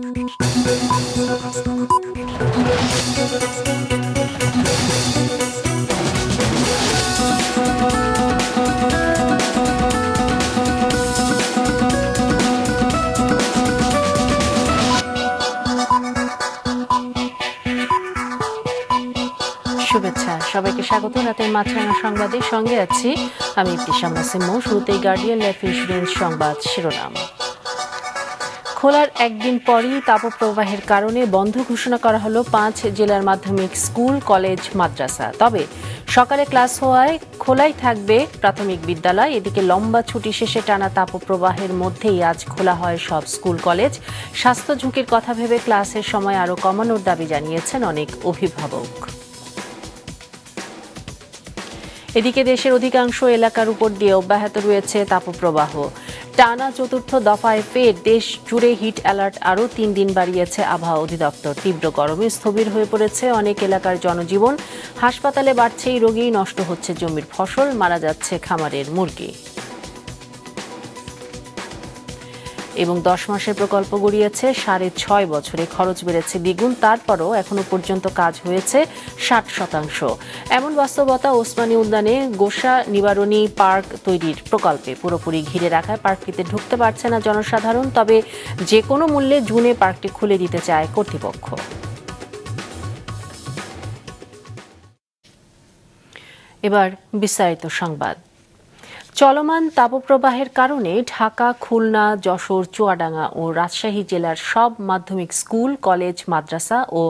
শুভেচ্ছা, সবাইকে স্বাগত রাতের মাছরাঙা সংবাদের সঙ্গে আছি আমি ইবতিসাম নাসিম। শুরুতেই গার্ডিয়ান লাইফ ইন্স্যুরেন্স সংবাদ শিরোনাম। খোলার একদিন পরই তাপপ্রবাহের কারণে বন্ধ ঘোষণা করা হলো 5 জেলার মাধ্যমিক স্কুল, কলেজ, মাদ্রাসা। তবে সকালে ক্লাস হওয়ায় খোলাই থাকবে প্রাথমিক বিদ্যালয়। এদিকে লম্বা ছুটি শেষে টানা তাপপ্রবাহের মধ্যেই আজ খোলা হয় সব স্কুল, কলেজ। স্বাস্থ্য ঝুঁকির কথা ভেবে ক্লাসের সময় আরও কমানোর দাবি জানিয়েছেন অনেক অভিভাবক। এদিকে দেশের অধিকাংশ এলাকার উপর দিয়ে অব্যাহত রয়েছে তাপপ্রবাহ। টানা চতুর্থ দফায় ফের দেশ জুড়ে হিট অ্যালার্ট আরও 3 দিন বাড়িয়েছে আবহাওয়া অধিদপ্তর। তীব্র গরমে স্থবির হয়ে পড়েছে অনেক এলাকার জনজীবন। হাসপাতালে বাড়ছেই রোগী, নষ্ট হচ্ছে জমির ফসল, মারা যাচ্ছে খামারের মুরগি। এবং 10 মাসের প্রকল্প গড়িয়েছে 6.5 বছরে, খরচ বেড়েছে দ্বিগুণ। তারপরও এখনো পর্যন্ত কাজ হয়েছে 60%। এমন বাস্তবতা ওসমানী উদ্যানে গোসা নিবারণী পার্ক তৈরির প্রকল্পে। পুরোপুরি ঘিরে রাখায় পার্কটিতে ঢুকতে পারছে না জনসাধারণ। তবে যে কোনো মূল্যে জুনে পার্কটি খুলে দিতে চায় কর্তৃপক্ষ। এবার বিস্তারিত সংবাদ। চলমান তাপপ্রবাহের কারণে ঢাকা, খুলনা, যশোর, চুয়াডাঙ্গা ও রাজশাহী জেলার সব মাধ্যমিক স্কুল, কলেজ, মাদ্রাসা ও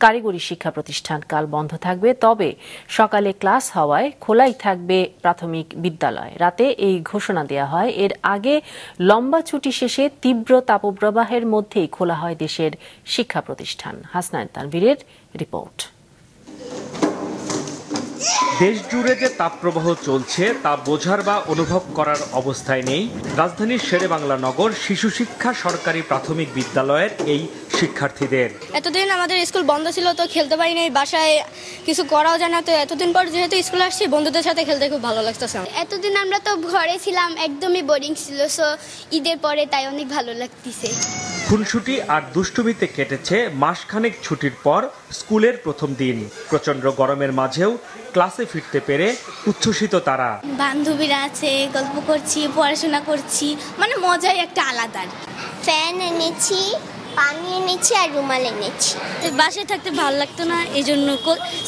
কারিগরি শিক্ষা প্রতিষ্ঠান কাল বন্ধ থাকবে। তবে সকালে ক্লাস হওয়ায় খোলাই থাকবে প্রাথমিক বিদ্যালয়। রাতে এই ঘোষণা দেওয়া হয়। এর আগে লম্বা ছুটি শেষে তীব্র তাপপ্রবাহের মধ্যেই খোলা হয় দেশের শিক্ষা প্রতিষ্ঠান। হাসনাইন তানভীরের রিপোর্ট। দেশ জুড়ে যে তাপপ্রবাহ চলছে তা বোঝার বা অনুভব করার অবস্থায় নেই রাজধানীর শেরেবাংলা নগর শিশু শিক্ষা সরকারি প্রাথমিক বিদ্যালয়ের এই শিক্ষার্থীদের। এতদিন আমাদের স্কুল বন্ধ ছিল, তো খেলতে পারি নাই, বাসায় কিছু করাও যায় না। তো এতদিন পর যেহেতু স্কুল আসছি, বন্ধুদের সাথে খেলতে খুব ভালো লাগতেছে। এতদিন আমরা তো ঘরে ছিলাম, একদমই বোরিং ছিল। সো ঈদের পরে তাই অনেক ভালো লাগতেছে। খুনসুটি আর দুষ্টুমিতে কেটেছে মাসখানেক ছুটির পর স্কুলের প্রথম দিন। প্রচন্ড গরমের মাঝেও ক্লাসে ফিরতে পেরে উচ্ছ্বসিত তারা। বান্ধবীরা আছে, গল্প করছি, পড়াশোনা করছি, মানে মজাই একটা আলাদা। ফ্যান এনেছি, পানি এনেছি আর রুমাল এনেছি। বাসায় থাকতে ভালো লাগতো না, এই জন্য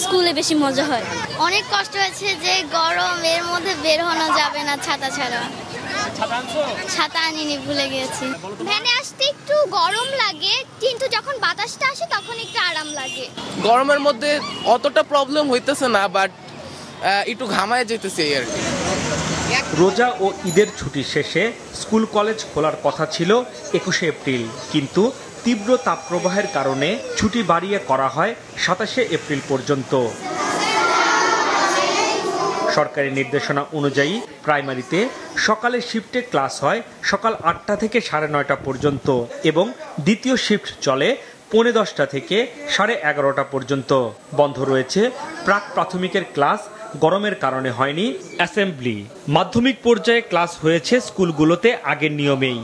স্কুলে বেশি মজা হয়। অনেক কষ্ট হয়েছে যে গরম, এর মধ্যে বের হওয়া যাবে না ছাতা ছাড়া। ছাতা আনিনি, ভুলে গেছি। ভ্যানে আসতে একটু গরম লাগে, কিন্তু যখন বাতাসটা আসে তখন একটু আরাম লাগে। গরমের মধ্যে অতটা প্রবলেম হইতেছে না, বাট একটু ঘামায় যেতেছে আর কি। রোজা ও ঈদের ছুটি শেষে স্কুল, কলেজ খোলার কথা ছিল 21শে এপ্রিল, কিন্তু তীব্র তাপপ্রবাহের কারণে ছুটি বাড়িয়ে করা হয় 27শে এপ্রিল পর্যন্ত। সরকারি নির্দেশনা অনুযায়ী প্রাইমারিতে সকালের শিফটে ক্লাস হয় সকাল 8টা থেকে 9:30 পর্যন্ত এবং দ্বিতীয় শিফট চলে 10:45 থেকে 11:30 পর্যন্ত। বন্ধ রয়েছে প্রাক প্রাথমিকের ক্লাস, গরমের কারণে হয়নি অ্যাসেম্বলি। মাধ্যমিক পর্যায়ে ক্লাস হয়েছে স্কুলগুলোতে আগের নিয়মেই।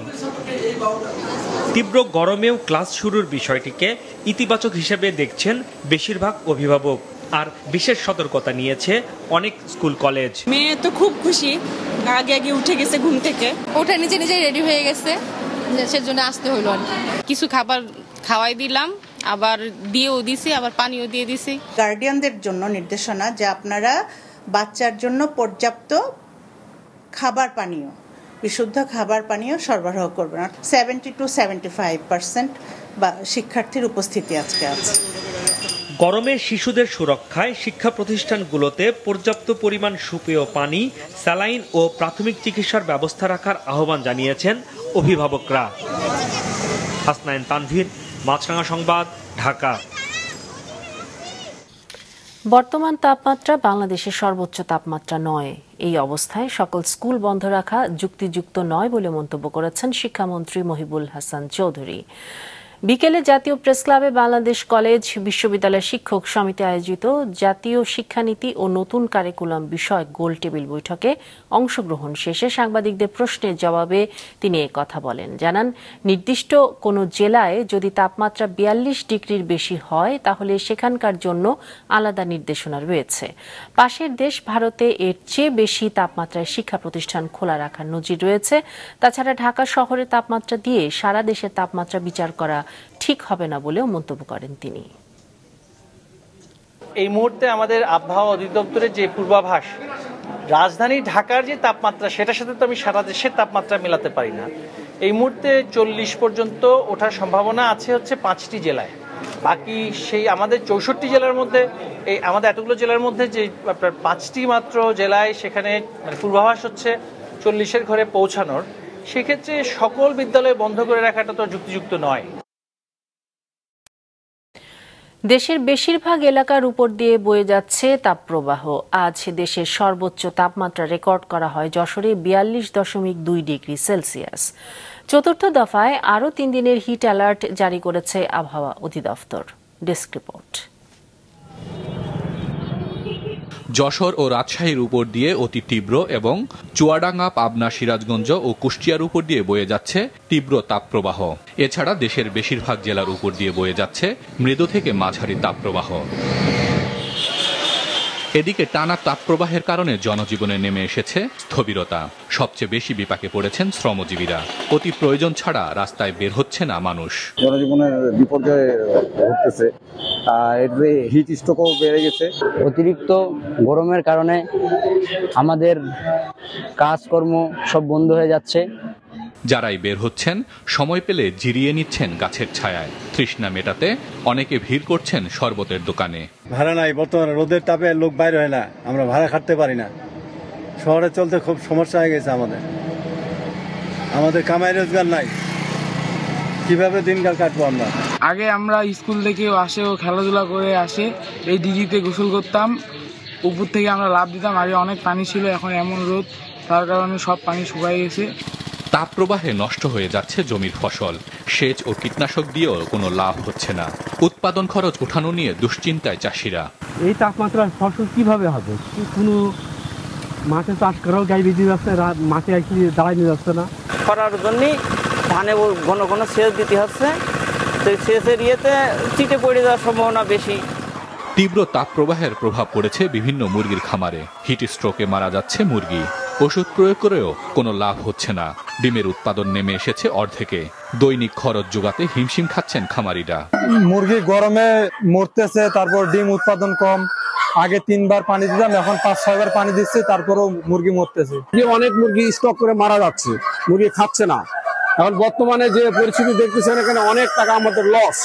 তীব্র গরমেও ক্লাস শুরুর বিষয়টিকে ইতিবাচক হিসেবে দেখছেন বেশিরভাগ অভিভাবক। আর বিশেষ সতর্কতা নিয়েছে অনেক স্কুল, কলেজ। মেয়ে তো খুব খুশি, আগে আগে উঠে গেছে ঘুম থেকে, ওটা নিজে নিজে রেডি হয়ে গেছে, সেজন্য আসতে হলো। কিছু খাবার খাওয়াই দিলাম, আবার দিয়েও দিছি, আবার পানিও দিয়ে দিছি। গার্ডিয়ানদের জন্য নির্দেশনা যে আপনারা বাচ্চার জন্য পর্যাপ্ত খাবার পানীয়, বিশুদ্ধ খাবার পানীয় সরবরাহ করবেন। 70 to 75% বা শিক্ষার্থীর উপস্থিতি আজকে আছে। গরমে শিশুদের সুরক্ষায় শিক্ষা প্রতিষ্ঠানগুলোতে পর্যাপ্ত পরিমাণ সুপেয় পানি, স্যালাইন ও প্রাথমিক চিকিৎসার ব্যবস্থা রাখার আহ্বান জানিয়েছেন অভিভাবকরা। হাসনাইন তানভীর, মাছরাঙা সংবাদ, ঢাকা। বর্তমান তাপমাত্রা বাংলাদেশের সর্বোচ্চ তাপমাত্রা নয়। এই অবস্থায় সকল স্কুল বন্ধ রাখা যুক্তিযুক্ত নয় বলে মন্তব্য করেছেন শিক্ষামন্ত্রী মহিবুল হাসান চৌধুরী। বিকেলে জাতীয় প্রেস ক্লাবে বাংলাদেশ কলেজ বিশ্ববিদ্যালয় শিক্ষক সমিতি আয়োজিত জাতীয় শিক্ষানীতি ও নতুন কারিকুলাম বিষয়ক গোলটেবিল বৈঠকে অংশগ্রহণ শেষে সাংবাদিকদের প্রশ্নের জবাবে তিনি এ কথা বলেন। জানান, নির্দিষ্ট কোনো জেলায় যদি তাপমাত্রা ৪২ ডিগ্রির বেশি হয় তাহলে সেখানকার জন্য আলাদা নির্দেশনা রয়েছে। পাশের দেশ ভারতে এর চেয়ে বেশি তাপমাত্রায় শিক্ষা প্রতিষ্ঠান খোলা রাখার নজির রয়েছে। তাছাড়া ঢাকা শহরে তাপমাত্রা দিয়ে সারা দেশের তাপমাত্রা বিচার করা ঠিক হবে না বলেও মন্তব্য করেন তিনি। এই মুহূর্তে আমাদের আবহাওয়া অধিদপ্তরের যে পূর্বাভাস, রাজধানী ঢাকার যে তাপমাত্রা সেটার সাথে তো আমি সারা দেশের তাপমাত্রা মেলাতে পারি না। এই মুহূর্তে 40 পর্যন্ত ওঠার সম্ভাবনা আছে হচ্ছে 5টি জেলায়। বাকি সেই আমাদের 64 জেলার মধ্যে, এই আমাদের এতগুলো জেলার মধ্যে যে আপনার 5টি মাত্র জেলায় সেখানে পূর্বাভাস হচ্ছে 40-এর ঘরে পৌঁছানোর। সেক্ষেত্রে সকল বিদ্যালয় বন্ধ করে রাখাটা তো যুক্তিযুক্ত নয়। দেশের বেশিরভাগ এলাকার উপর দিয়ে বয়ে যাচ্ছে তাপপ্রবাহ। আজ দেশের সর্বোচ্চ তাপমাত্রা রেকর্ড করা হয় যশোরে ৪২.২ ডিগ্রি সেলসিয়াস। চতুর্থ দফায় আরও 3 দিনের হিট অ্যালার্ট জারি করেছে আবহাওয়া অধিদপ্তর। Desk report. যশোর ও রাজশাহীর উপর দিয়ে অতি তীব্র এবং চুয়াডাঙ্গা, পাবনা, সিরাজগঞ্জ ও কুষ্টিয়ার উপর দিয়ে বয়ে যাচ্ছে তীব্র তাপপ্রবাহ। এছাড়া দেশের বেশিরভাগ জেলার উপর দিয়ে বয়ে যাচ্ছে মৃদু থেকে মাঝারি তাপপ্রবাহ। এদিকে টানা তাপপ্রবাহের কারণে জনজীবনে নেমে এসেছে স্থবিরতা। সবচেয়ে বেশি বিপাকে পড়েছেন শ্রমজীবীরা। অতি প্রয়োজন ছাড়া রাস্তায় বের হচ্ছে না মানুষ। জনজীবনের বিপর্যয় ঘটতেছে, হিট স্ট্রোকও বেড়ে গেছে। অতিরিক্ত গরমের কারণে আমাদের কাজকর্ম সব বন্ধ হয়ে যাচ্ছে। যারাই বের হচ্ছেন সময় পেলে জিরিয়ে নিচ্ছেন গাছের ছায়ায়। তৃষ্ণা মেটাতে অনেকে ভিড় করছেন শরবতের দোকানে। ভাড়া নাই, বর্তমানে রোদের তাপে লোক বাইর হয় না, আমরা ভাড়া খাটতে পারি না। শহরে চলতে খুব সমস্যা হয়ে গেছে আমাদের কামাই রোজগার নাই, কিভাবে দিনকাল কাটবো আমরা। আগে আমরা স্কুল থেকে আসে ও খেলাধুলা করে আসে এই দিঘিতে গোসল করতাম, উপর থেকে আমরা লাফ দিতাম। আগে অনেক পানি ছিল, এখন এমন রোদ, তার কারণে সব পানি শুকাই গেছে। তাপপ্রবাহে নষ্ট হয়ে যাচ্ছে জমির ফসল। সেচ ও কীটনাশক দিয়েও কোনো লাভ হচ্ছে না। উৎপাদন খরচ ওঠানো নিয়ে দুশ্চিন্তায় চাষিরা। এই তাপমাত্রায় ফসল কিভাবে হবে? কোনো মাঠে চাষ করাও গায়ে বেঁধে যাচ্ছে, মাঠে দাঁড়াইতে যাচ্ছে না। খরার জন্যই ধানে ঘন ঘন সেচ দিতে হচ্ছে, তো সেচের ইয়েতে চিটে পড়ে যাওয়ার সম্ভাবনা বেশি। তীব্র তাপপ্রবাহের প্রভাব পড়েছে বিভিন্ন মুরগির খামারে। হিট স্ট্রোকে মারা যাচ্ছে মুরগি। ওষুধ প্রয়োগ করেও কোনো লাভ হচ্ছে না। ডিমের উৎপাদন নেমে এসেছে অর্ধেকে। দৈনিক খরচ জোগাতে হিমশিম খাচ্ছেন খামারিরা। মুরগি গরমে মরতেছে, তারপর ডিম উৎপাদন কম। আগে 3 বার পানি দিতাম, এখন 5-6 বার পানি দিচ্ছে, তারপরেও মুরগি মরতেছে। অনেক মুরগি স্টক করে মারা যাচ্ছে, মুরগি খাচ্ছে না। এখন বর্তমানে যে পরিস্থিতি দেখতেছেন, এখানে অনেক টাকা আমাদের লস।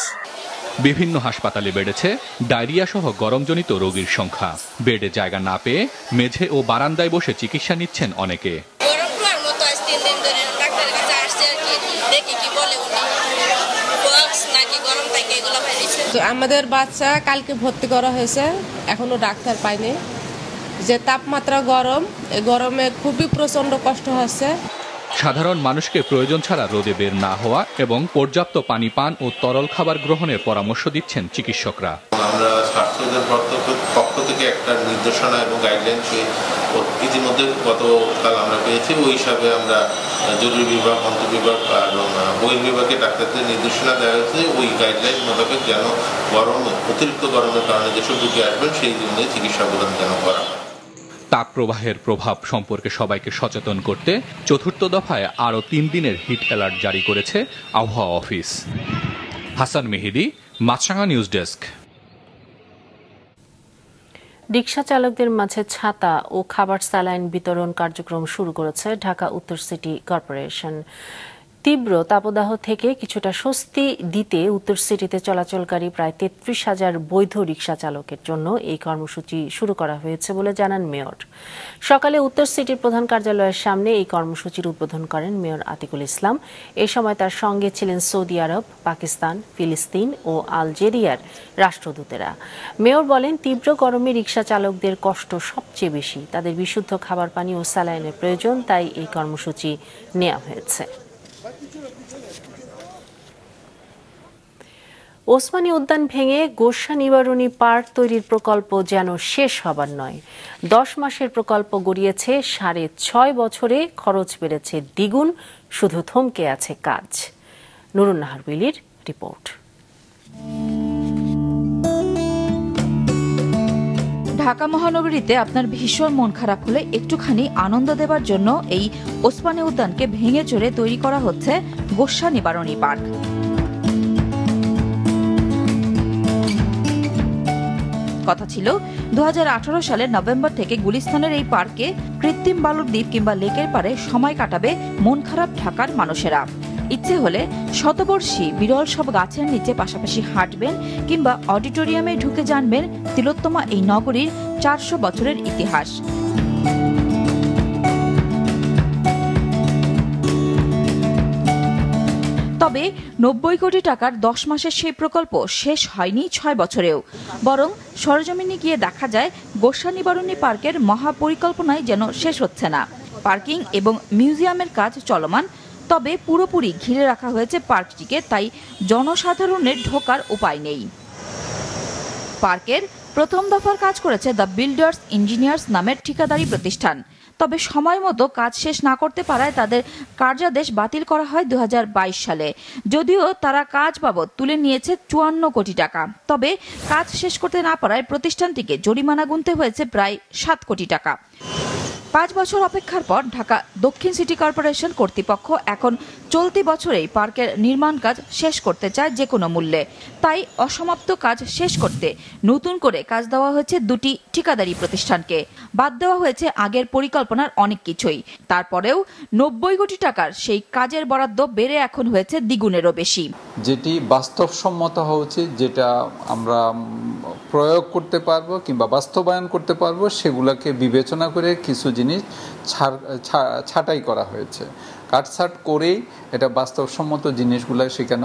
বিভিন্ন হাসপাতালে বেড়েছে ডায়রিয়া সহ গরমজনিত রোগীর সংখ্যা। বেডে জায়গা না পেয়ে মেঝে ও বারান্দায় বসে চিকিৎসা নিচ্ছেন অনেকে। আমাদের বাচ্চা কালকে ভর্তি করা হয়েছে, এখনো ডাক্তার পাইনি। যে তাপমাত্রা গরম, এই গরমে খুবই প্রচন্ড কষ্ট হচ্ছে। সাধারণ মানুষকে প্রয়োজন ছাড়া রোদে বের না হওয়া এবং পর্যাপ্ত পানি পান ও তরল খাবার গ্রহণের পরামর্শ দিচ্ছেন চিকিৎসকরা। আমরা স্বাস্থ্যদের পক্ষ থেকে একটা নির্দেশনা এবং গাইডলাইন ইতিমধ্যে গতকাল আমরা পেয়েছি। ওই হিসাবে আমরা জরুরি বিভাগ, অন্তর্বিভাগ এবং বহির্বিভাগে ডাক্তারদের নির্দেশনা দেওয়া হয়েছে ওই গাইডলাইন মোতাবেক যেন অতিরিক্ত গরমের কারণে যেসব রোগী আসবেন সেই জন্য চিকিৎসা প্রদান যেন করা হয়। তাপপ্রবাহের প্রভাব সম্পর্কে সবাইকে সচেতন করতে চতুর্থ দফায় আরও 3 দিনের হিট অ্যালার্ট জারি করেছে আবহাওয়া অফিস। হাসান মেহেদি, মাছরাঙা নিউজ ডেস্ক। রিকশা চালকদের মাঝে ছাতা ও খাবার স্যালাইন বিতরণ কার্যক্রম শুরু করেছে ঢাকা উত্তর সিটি কর্পোরেশন। তীব্র তাপদাহ থেকে কিছুটা স্বস্তি দিতে উত্তর সিটিতে চলাচলকারী প্রায় 33,000 বৈধ রিকশা চালকের জন্য এই কর্মসূচি শুরু করা হয়েছে বলে জানান মেয়র। সকালে উত্তর সিটির প্রধান কার্যালয়ের সামনে এই কর্মসূচির উদ্বোধন করেন মেয়র আতিকুল ইসলাম। এ সময় তার সঙ্গে ছিলেন সৌদি আরব, পাকিস্তান, ফিলিস্তিন ও আলজেরিয়ার রাষ্ট্রদূতেরা। মেয়র বলেন, তীব্র গরমে রিকশা চালকদের কষ্ট সবচেয়ে বেশি। তাদের বিশুদ্ধ খাবার পানি ও স্যালাইনের প্রয়োজন, তাই এই কর্মসূচি নেওয়া হয়েছে। ওসমানী উদ্যান ভেঙে গোসা নিবারণী পার্ক তৈরির প্রকল্প যেন শেষ হবার নয়। 10 মাসের প্রকল্প গড়িয়েছে 6.5 বছরে, খরচ বেড়েছে দ্বিগুণ, শুধু থমকে আছে কাজ। নুরুন নাহার বিলির রিপোর্ট। ঢাকা মহানগরীতে আপনার ভীষণ মন খারাপ হলে একটুখানি আনন্দ দেবার জন্য এই ওসমানী উদ্যানকে ভেঙে চড়ে তৈরি করা হচ্ছে গোসা নিবারণী পার্ক। কথা ছিল 2018 সালের নভেম্বর থেকে গুলিস্তানের এই পার্কে কৃত্রিম বালুর দ্বীপ কিংবা লেকের পারে সময় কাটাবে মন খারাপ ঢাকার মানুষেরা। ইচ্ছে হলে শতবর্ষী বিরল সব গাছের নিচে পাশাপাশি হাঁটবেন কিংবা অডিটোরিয়ামে ঢুকে জানবেন তিলোত্তমা এই নগরীর 400 বছরের ইতিহাস। তবে 90 কোটি টাকার 10 মাসের সেই প্রকল্প শেষ হয়নি 6 বছরেও, বরং সরেজমিনে গিয়ে দেখা যায় গোসা নিবারণী পার্কের মহাপরিকল্পনায় যেন শেষ হচ্ছে না। পার্কিং এবং মিউজিয়ামের কাজ চলমান, তবে পুরোপুরি ঘিরে রাখা হয়েছে পার্কটিকে, তাই জনসাধারণের ঢোকার উপায় নেই। পার্কের প্রথম দফার কাজ করেছে দ্য বিল্ডার্স ইঞ্জিনিয়ার্স নামের ঠিকাদারি প্রতিষ্ঠান। তবে সময় মতো কাজ শেষ না করতে পারায় তাদের কার্যাদেশ বাতিল করা হয় 2022 সালে। যদিও তারা কাজ বাবদ তুলে নিয়েছে 54 কোটি টাকা, তবে কাজ শেষ করতে না পারায় প্রতিষ্ঠানটিকে জরিমানা গুনতে হয়েছে প্রায় 7 কোটি টাকা। 5 বছর অপেক্ষার পর ঢাকা দক্ষিণ সিটি কর্পোরেশন কর্তৃপক্ষ এখন চলতি বছরেই পার্কের নির্মাণ কাজ শেষ করতে চায় যে কোনো মূল্যে। তাই অসমাপ্ত কাজ শেষ করতে নতুন করে কাজ দেওয়া হয়েছে 2টি ঠিকাদারি প্রতিষ্ঠানকে। বাদ দেওয়া হয়েছে আগের পরিকল্পনার অনেক কিছুই। তারপরেও 90 কোটি টাকার সেই কাজের বরাদ্দ বেড়ে এখন হয়েছে দ্বিগুণেরও বেশি। যেটি বাস্তবসম্মত হওয়া উচিত, যেটা আমরা প্রয়োগ করতে পারবো কিংবা বাস্তবায়ন করতে পারবো, সেগুলোকে বিবেচনা করে কিছু জিনিস ছাঁটাই করা হয়েছে। কাটছাট করেই এটা বাস্তবসম্মত জিনিসগুলো সেখানে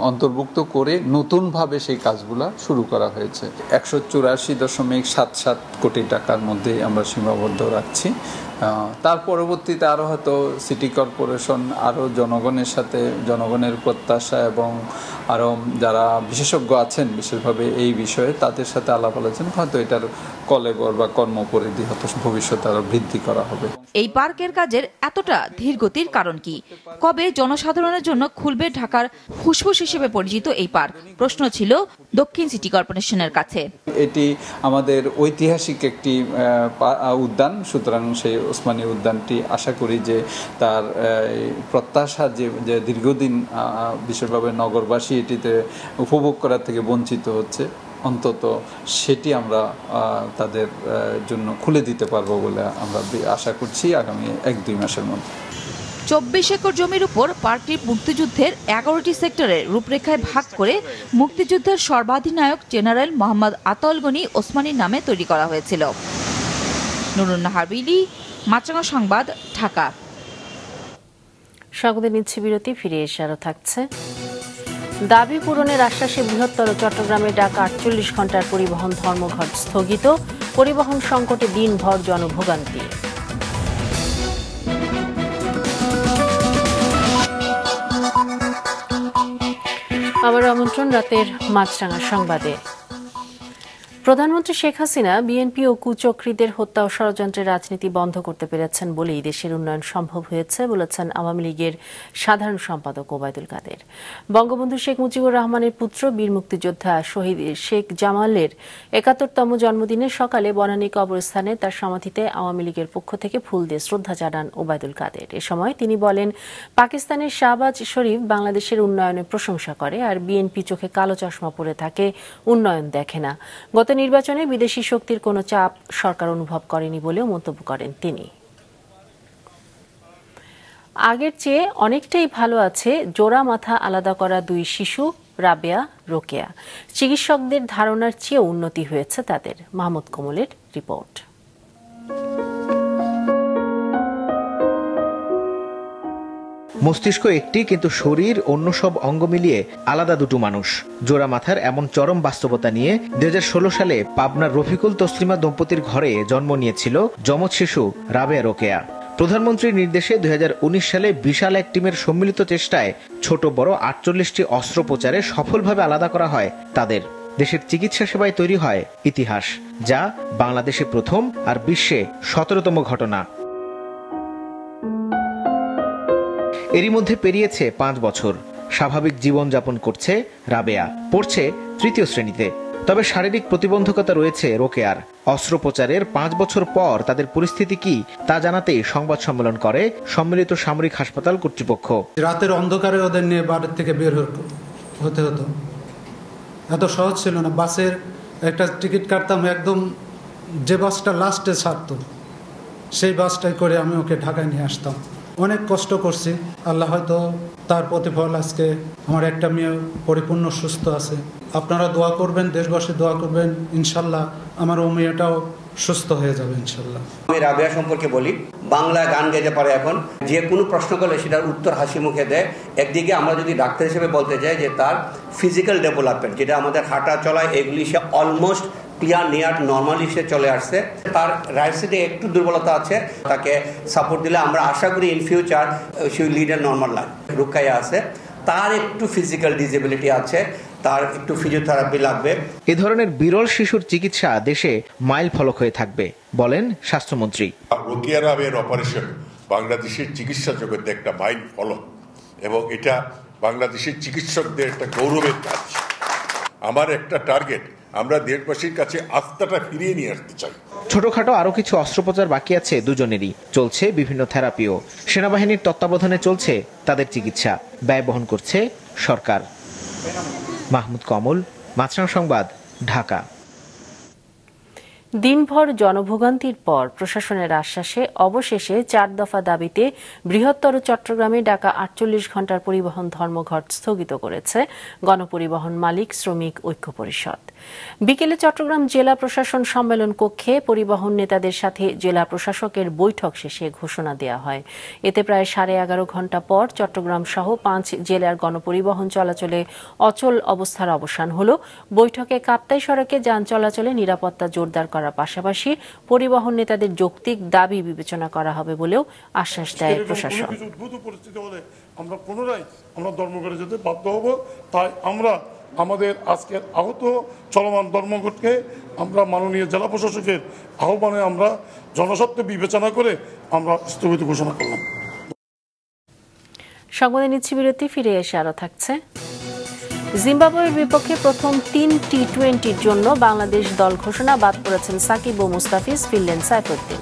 অন্তর্ভুক্ত করে নতুনভাবে সেই কাজগুলো শুরু করা হয়েছে। 184.77 কোটি টাকার মধ্যে আমরা সীমাবদ্ধ রাখছি। তার পরবর্তীতে আরও হয়তো সিটি কর্পোরেশন আরও জনগণের সাথে, জনগণের প্রত্যাশা এবং আরও যারা বিশেষজ্ঞ আছেন বিশেষভাবে এই বিষয়ে, তাদের সাথে আলাপ আলোচনা হয়তো এটার কলেবর বা কর্মপরিধি হয়তো ভবিষ্যতে আরও বৃদ্ধি করা হবে। এই পার্কের কাজের এতটা ধীরগতির কারণ কি? কবে জনসাধারণের জন্য খুলবে ঢাকার ফুসফুস হিসেবে পরিচিত এই পার্ক? প্রশ্ন ছিল দক্ষিণ সিটি কর্পোরেশনের কাছে। এটি আমাদের ঐতিহাসিক একটি উদ্যান, সুতরাং সেই ওসমানী উদ্যানটি আশা করি যে তার প্রত্যাশা যে দীর্ঘদিন বিশেষভাবে নগরবাসী এটিতে উপভোগ করার থেকে বঞ্চিত হচ্ছে, অন্তত সেটি আমরা তাদের জন্য খুলে দিতে পারবো বলে আমরা আশা করছি আগামী 1-2 মাসের মধ্যে। 24 একর জমির উপর পার্কটি মুক্তিযুদ্ধের 11টি সেক্টরের রূপরেখায় ভাগ করে মুক্তিযুদ্ধের সর্বাধিনায়ক জেনারেল মোহাম্মদ আতাউল গনি ওসমানী নামে তৈরি করা হয়েছিল। নুরুন নাহার বিলি, মাছরাঙা সংবাদ, ঢাকা। স্বাগত নিচ্ছি বিরতি, ফিরে এসে আরও থাকছে। দাবি পূরণের আশ্বাসে বৃহত্তর চট্টগ্রামে ডাকা 48 ঘন্টার পরিবহন ধর্মঘট স্থগিত, পরিবহন সংকটে দিনভর জনভোগান্তি। আবার আমন্ত্রণ রাতের মাছরাঙা সংবাদে। প্রধানমন্ত্রী শেখ হাসিনা বিএনপি ও কুচক্রীদের হত্যা ও ষড়যন্ত্রের রাজনীতি বন্ধ করতে পেরেছেন বলেই দেশের উন্নয়ন সম্ভব হয়েছে বলেছেন আওয়ামী লীগের সাধারণ সম্পাদক ওবায়দুল কাদের। বঙ্গবন্ধু শেখ মুজিবুর রহমানের পুত্র বীর মুক্তিযোদ্ধা শহীদ শেখ জামালের 71তম জন্মদিনে সকালে বনানী কবরস্থানে তার সমাধিতে আওয়ামী লীগের পক্ষ থেকে ফুল দিয়ে শ্রদ্ধা জানান ওবায়দুল কাদের। এ সময় তিনি বলেন, পাকিস্তানের শাহবাজ শরীফ বাংলাদেশের উন্নয়নের প্রশংসা করে, আর বিএনপি চোখে কালো চশমা পরে থাকে, উন্নয়ন দেখে না। গত নির্বাচনে বিদেশি শক্তির কোনো চাপ সরকার অনুভব করেনি বলেও মন্তব্য করেন তিনি। আগের চেয়ে অনেকটাই ভালো আছে জোড়া মাথা আলাদা করা 2 শিশু রাবেয়া, রোকেয়া। চিকিৎসকদের ধারণার চেয়ে উন্নতি হয়েছে তাদের। মাহমুদ কমলের রিপোর্ট। মস্তিষ্ক একটি, কিন্তু শরীর অন্য সব অঙ্গ মিলিয়ে আলাদা দুটো মানুষ। জোড়া মাথার এমন চরম বাস্তবতা নিয়ে 2016 সালে পাবনার রফিকুল তসলিমা দম্পতির ঘরে জন্ম নিয়েছিল যমজ শিশু রাবেয়া রোকেয়া। প্রধানমন্ত্রীর নির্দেশে 2019 সালে বিশাল এক টিমের সম্মিলিত চেষ্টায় ছোট বড় 48টি অস্ত্রোপচারে সফলভাবে আলাদা করা হয় তাদের। দেশের চিকিৎসা সেবায় তৈরি হয় ইতিহাস, যা বাংলাদেশে প্রথম আর বিশ্বে 17তম ঘটনা। এরই মধ্যে পেরিয়েছে 5 বছর। স্বাভাবিক জীবনযাপন করছে রাবেয়া, পড়ছে 3য় শ্রেণীতে। তবে শারীরিক প্রতিবন্ধকতা রয়েছে রোকেয়ার। অস্ত্রোপচারের 5 বছর পর তাদের পরিস্থিতি কি তা জানাতেই সংবাদ সম্মেলন করে সম্মিলিত সামরিক হাসপাতাল কর্তৃপক্ষ। রাতের অন্ধকারে ওদের নিয়ে বাড়ির থেকে বের হতে হতো, এত সহজ ছিল না। বাসের একটা টিকিট কাটতাম, একদম যে বাসটা লাস্টে ছাড়তো সেই বাসটাই করে আমি ওকে ঢাকায় নিয়ে আসতাম। অনেক কষ্ট করছি, আল্লাহ হয়তো তার প্রতিফল আজকে আমার একটা মেয়ে পরিপূর্ণ সুস্থ আছে। আপনারা দোয়া করবেন, দেশবাসী দোয়া করবেন, ইনশাল্লাহ আমার ও মেয়েটাও সুস্থ হয়ে যাবে ইনশাল্লাহ। আমি রাবেয়া সম্পর্কে বলি, বাংলা গান গাইতে পারে। এখন যে কোনো প্রশ্ন করলে সেটার উত্তর হাসি মুখে দেয়। একদিকে আমরা যদি ডাক্তার হিসেবে বলতে চাই যে তার ফিজিক্যাল ডেভেলপমেন্ট, যেটা আমাদের হাঁটা চলা এগুলি সে অলমোস্ট ক্লিয়ার নিয়ার নর্মালি সে চলে আসছে। তার রাইট সাইডে একটু দুর্বলতা আছে, তাকে সাপোর্ট দিলে আমরা আশা করি in future say lead a normal life. Rukaiya আছে, তার একটু ফিজিক্যাল ডিসেবিলিটি আছে, তার একটু ফিজিওথেরাপি লাগবে। এ ধরনের বিরল শিশুর চিকিৎসা দেশে মাইল ফলক হয়ে থাকবে বলেন স্বাস্থ্যমন্ত্রী। রোকেয়া রাবেয়ার অপারেশন বাংলাদেশের চিকিৎসা জগতে একটা মাইল ফলক এবং এটা বাংলাদেশের চিকিৎসকদের একটা গৌরবের কাজ। আমার একটা টার্গেট, আমরা দেশবাসীর কাছে আস্থাটা ফিরিয়ে নিয়ে আসতে চাই। ছোটখাটো আরো কিছু অস্ত্রোপচার বাকি আছে দুজনেরই। চলছে বিভিন্ন থেরাপিও। সেনাবাহিনীর তত্ত্বাবধানে চলছে তাদের চিকিৎসা। ব্যয় বহন করছে সরকার। মাহমুদ কমল, মাছরাঙা সংবাদ, ঢাকা। দিনভর জনভোগান্তির পর প্রশাসনের আশ্বাসে অবশেষে 4 দফা দাবিতে বৃহত্তর চট্টগ্রামে ডাকা 48 ঘণ্টার পরিবহন ধর্মঘট স্থগিত করেছে গণপরিবহন মালিক শ্রমিক ঐক্য পরিষদ। বিকেলে চট্টগ্রাম জেলা প্রশাসন সম্মেলন কক্ষে পরিবহন নেতাদের সাথে জেলা প্রশাসকের বৈঠক শেষে ঘোষণা দেওয়া হয়। এতে প্রায় 11.5 ঘণ্টা পর চট্টগ্রাম সহ 5 জেলার গণপরিবহন চলাচলে অচল অবস্থার অবসান হল। বৈঠকে কাপ্তাই সড়কে যান চলাচলে নিরাপত্তা জোরদার করার পাশাপাশি পরিবহন নেতাদের যৌক্তিক দাবি বিবেচনা করা হবে বলেও আশ্বাস দেয় প্রশাসন। আমরা পুনরায় ধর্মঘটে যেতে বাধ্য হব। তাই আমরা আমাদের আজকের আহত চলমান ধর্মঘটকে আমরা মাননীয় জেলা প্রশাসকের আহ্বানে আমরা জনস্বার্থ বিবেচনা করে আমরা স্থগিত ঘোষণা করলাম। সংবাদে নিচ্ছি বিরতি, ফিরে এসে আরো থাকছে। জিম্বাবুয়ের বিপক্ষে প্রথম 3 টি-20-র জন্য বাংলাদেশ দল ঘোষণা। বাদ পড়েছেন সাকিব ও মুস্তাফিজ, ফিরলেন সাইফুদ্দিন।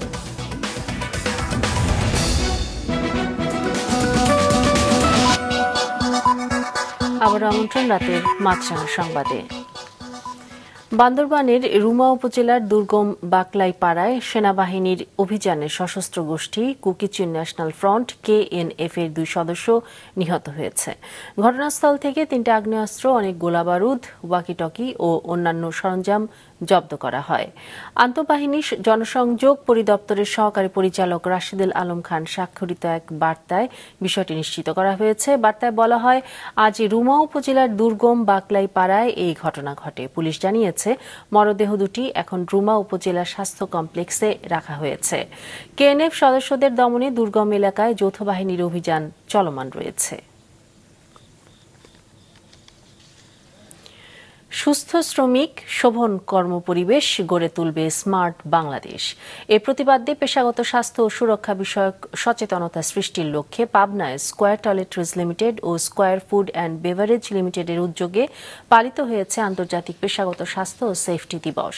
আবার আমন্ত্রণ রাতের মাছরাঙা সংবাদে। বান্দরবানের রুমা উপজেলার দুর্গম বাকলাই পাড়ায় সেনাবাহিনীর অভিযানে সশস্ত্র গোষ্ঠী কুকিচিন ন্যাশনাল ফ্রন্ট KNF এর 2 সদস্য নিহত হয়েছে। ঘটনাস্থল থেকে 3টি আগ্নেয়াস্ত্র, অনেক গোলাবারুদ, ওয়াকিটকি ও অন্যান্য সরঞ্জাম জব্দ করা হয়। আন্তঃবাহিনী জনসংযোগ পরিদপ্তরের সহকারী পরিচালক রাশিদুল আলম খান স্বাক্ষরিত এক বার্তায় বিষয়টি নিশ্চিত করা হয়েছে। বার্তায় বলা হয়, আজ রুমা উপজেলার দুর্গম বাকলাই পাড়ায় এই ঘটনা ঘটে। পুলিশ জানিয়েছে মরদেহ দুটি এখন রুমা উপজেলা স্বাস্থ্য কমপ্লেক্সে রাখা হয়েছে। KNF সদস্যদের দমনে দুর্গম এলাকায় যৌথ বাহিনীর অভিযান চলমান রয়েছে। সুস্থ শ্রমিক, শোভন কর্মপরিবেশ গড়ে তুলবে স্মার্ট বাংলাদেশ। এর প্রতিবাদে পেশাগত স্বাস্থ্য ও সুরক্ষা বিষয়ক সচেতনতা সৃষ্টির লক্ষ্যে পাবনায় স্কয়ার টয়লেট্রিজ লিমিটেড ও স্কয়ার ফুড অ্যান্ড বেভারেজ লিমিটেডের উদ্যোগে পালিত হয়েছে আন্তর্জাতিক পেশাগত স্বাস্থ্য ও সেফটি দিবস।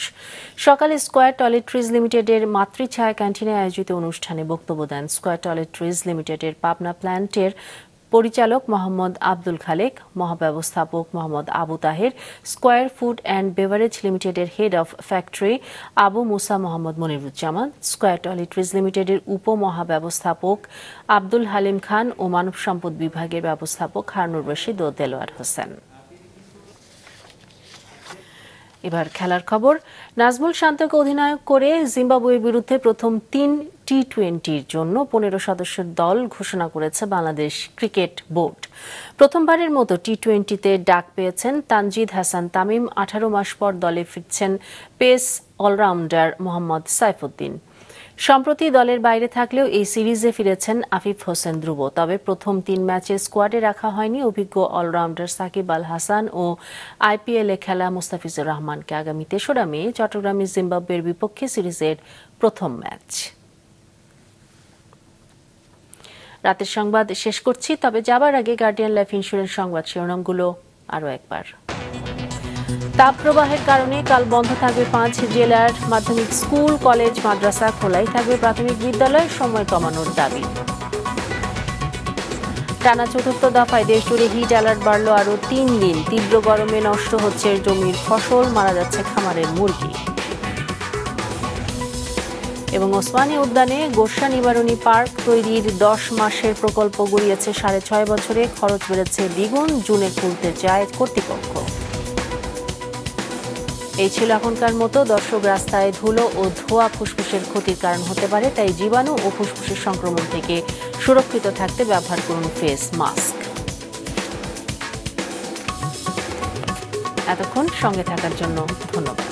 সকালে স্কয়ার টয়লেট্রিজ লিমিটেডের মাতৃছায়া ক্যান্টিনে আয়োজিত অনুষ্ঠানে বক্তব্য দেন স্কয়ার টয়লেট্রিজ লিমিটেডের পাবনা প্ল্যান্টের পরিচালক মোহাম্মদ আব্দুল খালেক, মহাব্যবস্থাপক Mohammad Abu Taher, Square Food and beverage লিমিটেডের head of factory Abu Musa Mohammad Moniruzzaman, Square Toiletries লিমিটেডের উপমহাব্যবস্থাপক আব্দুল হালিম খান ও মানব সম্পদ বিভাগের ব্যবস্থাপক হারুনুর রশিদ ও দেলোয়ার হোসেন। এবার খেলার খবর। নাজমুল শান্তকে অধিনায়ক করে জিম্বাবুয়ের বিরুদ্ধে প্রথম 3 টি-20-র জন্য 15 সদস্যের দল ঘোষণা করেছে বাংলাদেশ ক্রিকেট বোর্ড। প্রথমবারের মতো টি-20-তে ডাক পেয়েছেন তানজিদ হাসান তামিম। 18 মাস পর দলে ফিরছেন পেস অলরাউন্ডার মোহাম্মদ সাইফুদ্দিন। সম্প্রতি দলের বাইরে থাকলেও এই সিরিজে ফিরেছেন আফিফ হোসেন ধ্রুব। তবে প্রথম 3 ম্যাচে স্কোয়াডে রাখা হয়নি অভিজ্ঞ অলরাউন্ডার সাকিব আল হাসান ও আইপিএলে খেলা মুস্তাফিজুর রহমানকে। আগামী 3রা মে চট্টগ্রামে জিম্বাবুয়ের বিপক্ষে সিরিজের প্রথম ম্যাচ। রাতের সংবাদ শেষ করছি, তবে যাবার আগে গার্ডিয়ান লাইফ ইন্স্যুরেন্স সংবাদ শিরোনামগুলো আরও একবার। তাপপ্রবাহের কারণে কাল বন্ধ থাকবে 5 জেলার মাধ্যমিক স্কুল, কলেজ, মাদ্রাসা। খোলাই থাকবে প্রাথমিক বিদ্যালয়, সময় কমানোর দাবি। টানা 4র্থ দফায় দেশ জুড়ে হিট অ্যালার্ট বাড়ল আরও 3 দিন। তীব্র গরমে নষ্ট হচ্ছে জমির ফসল, মারা যাচ্ছে খামারের মুরগি। এবং ওসমানী উদ্যানে গোসা নিবারণী পার্ক তৈরির 10 মাসের প্রকল্প গড়িয়েছে 6.5 বছরে। খরচ বেড়েছে দ্বিগুণ, জুনে খুলতে চায় কর্তৃপক্ষ। এই ছিল এখনকার মতো। দর্শক, রাস্তায় ধুলো ও ধোঁয়া ফুসফুসের ক্ষতির কারণ হতে পারে, তাই জীবাণু ও ফুসফুসের সংক্রমণ থেকে সুরক্ষিত থাকতে ব্যবহার করুন ফেস মাস্ক। এতক্ষণ সঙ্গে থাকার জন্য ধন্যবাদ।